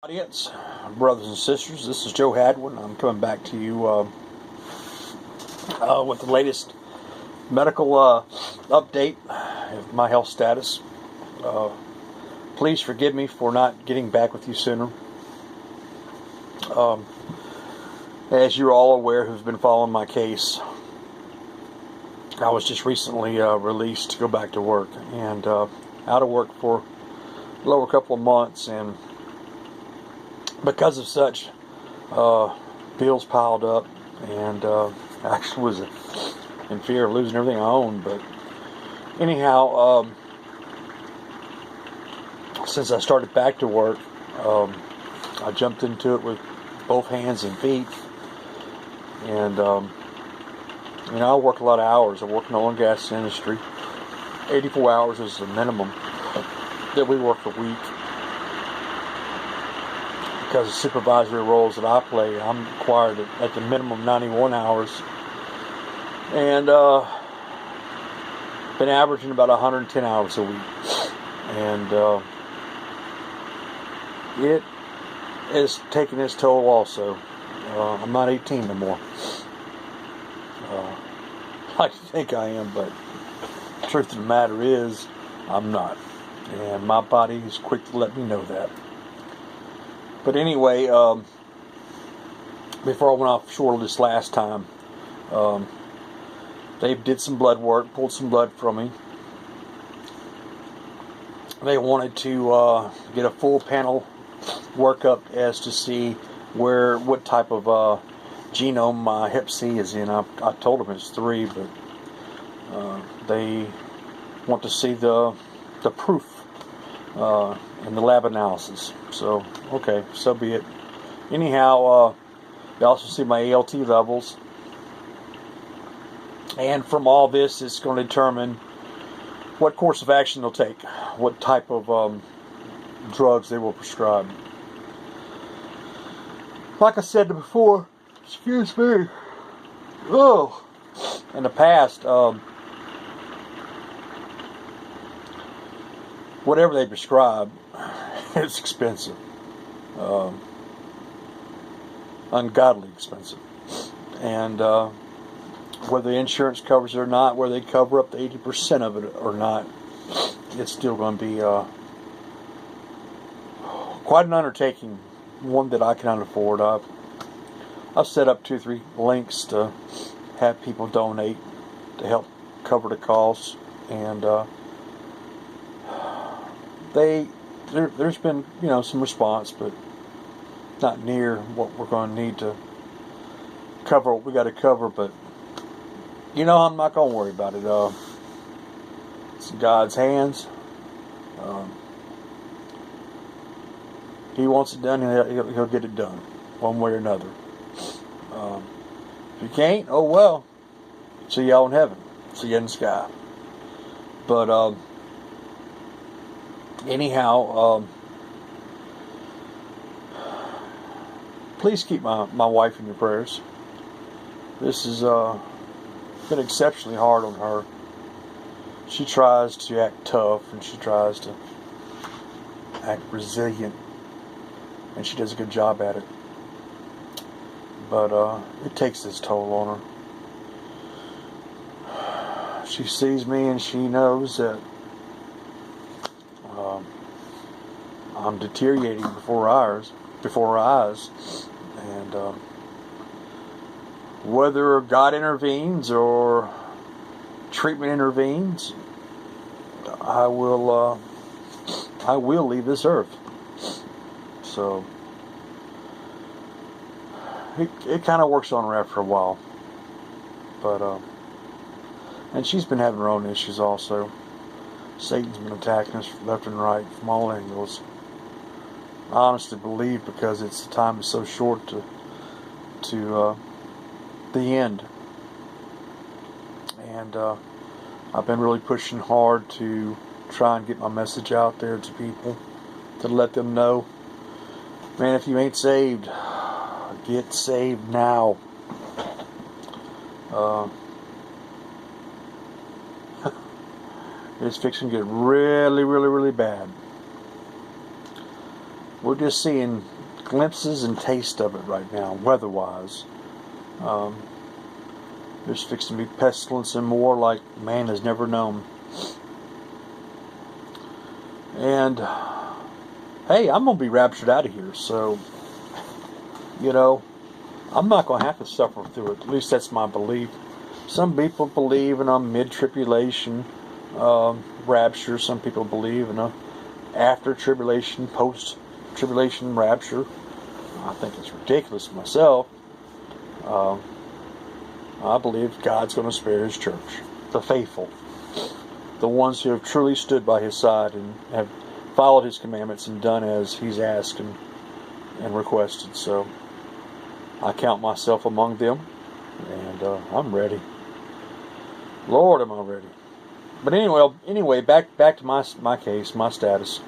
Audience, brothers and sisters, this is Joe Hadwin. I'm coming back to you with the latest medical update of my health status. Please forgive me for not getting back with you sooner. As you're all aware who've been following my case, I was just recently released to go back to work, and out of work for a little over a couple of months, and because of such, bills piled up, and I actually was in fear of losing everything I owned. But anyhow, since I started back to work, I jumped into it with both hands and feet, and I work a lot of hours. I work in the oil and gas industry. 84 hours is the minimum that we work a week. Because of supervisory roles that I play, I'm required at the minimum 91 hours. And been averaging about 110 hours a week. And it is taking its toll also. I'm not 18 no more. I like to think I am, but the truth of the matter is, I'm not. And my body is quick to let me know that. But anyway, before I went offshore this last time, they did some blood work, pulled some blood from me. They wanted to get a full panel workup as to see what type of genome my hep C is in. I told them it's 3, but they want to see the proof in the lab analysis. So, okay, so be it. Anyhow, they also see my ALT levels. And from all this, it's going to determine what course of action they'll take, what type of drugs they will prescribe. Like I said before, excuse me, in the past, whatever they prescribe, it's expensive. Ungodly expensive. And whether the insurance covers it or not, whether they cover up to 80% of it or not, it's still going to be quite an undertaking, one that I cannot afford. I've set up 2 or 3 links to have people donate to help cover the costs, and there's been some response, but not near what we're going to need to cover what we got to cover. But I'm not going to worry about it. It's in God's hands. He wants it done, he'll get it done, one way or another. If you can't, oh well. See y'all in heaven. See you in the sky. But anyhow, please keep my wife in your prayers. This has been exceptionally hard on her. She tries to act tough, and she tries to act resilient, and she does a good job at it. But it takes its toll on her. She sees me, and she knows that I'm deteriorating before her eyes, and whether God intervenes or treatment intervenes, I will leave this earth. So it kind of works on her after a while, but and she's been having her own issues also. Satan's been attacking us left and right from all angles. I honestly believe because the time is so short to the end, and I've been really pushing hard to try and get my message out there to people, to let them know, man, if you ain't saved, get saved now. It's fixing to get really, really, really bad. We're just seeing glimpses and taste of it right now, weather-wise. There's fixing to be pestilence and war like man has never known. And, hey, I'm going to be raptured out of here, so, I'm not going to have to suffer through it. At least that's my belief. Some people believe in a mid-tribulation rapture. Some people believe in a after-tribulation, post-tribulation rapture. I think it's ridiculous myself. I believe God's going to spare His church, the faithful, the ones who have truly stood by His side and have followed His commandments and done as He's asked and requested. So I count myself among them, and I'm ready. Lord, am I ready? But anyway, back to my case, my status.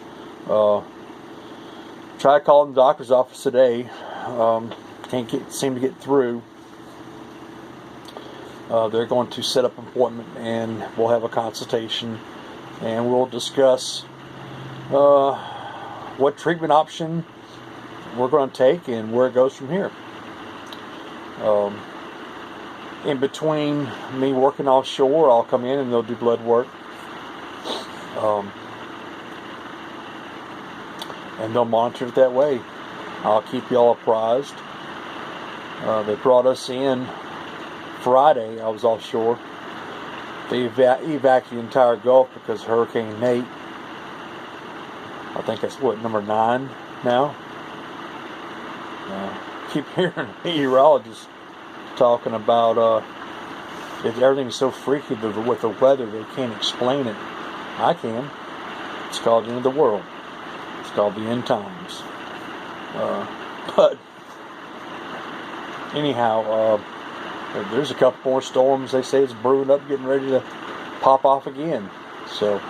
Tried calling the doctor's office today. Can't seem to get through. They're going to set up an appointment, and we'll have a consultation, and we'll discuss what treatment option we're going to take and where it goes from here. In between me working offshore, I'll come in and they'll do blood work. And they'll monitor it that way. I'll keep y'all apprised. They brought us in Friday. I was offshore. They evacuated the entire Gulf because of Hurricane Nate. I think that's number 9 now. Keep hearing meteorologists talking about everything's so freaky with the weather they can't explain it. I can. It's called the end of the world. It's called the end times. But anyhow, there's a couple more storms. They say it's brewing up, getting ready to pop off again. So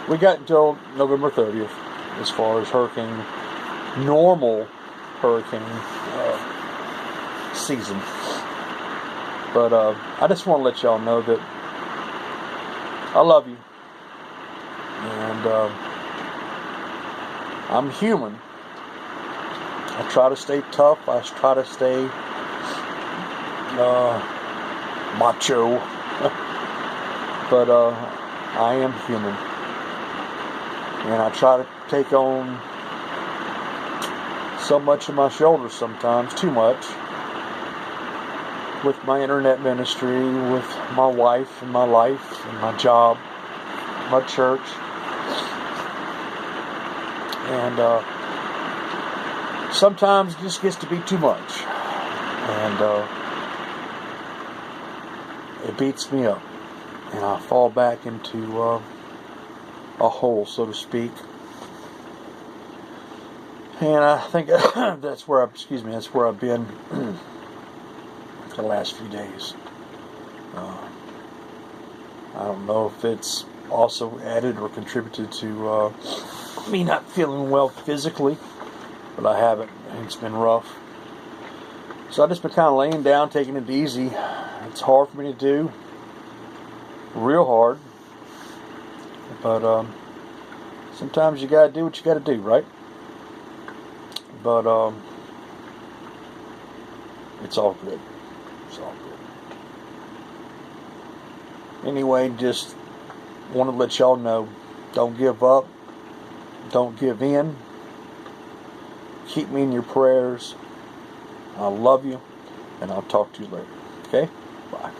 we got until November 30th as far as normal hurricane season. But I just want to let y'all know that I love you. And I'm human. I try to stay tough. I try to stay macho. But I am human. And I try to take on so much of my shoulders sometimes, too much, with my internet ministry, with my wife and my life and my job, my church. And sometimes it just gets to be too much. And it beats me up. And I fall back into a hole, so to speak. And I think that's where I've been the last few days. I don't know if it's also added or contributed to me not feeling well physically, but I haven't. It's been rough. So I've just been kind of laying down, taking it easy. It's hard for me to do. Real hard. But sometimes you gotta do what you gotta do, right? But it's all good. It's all good. Anyway, just want to let y'all know, don't give up. Don't give in. Keep me in your prayers. I love you, and I'll talk to you later. Okay? Bye.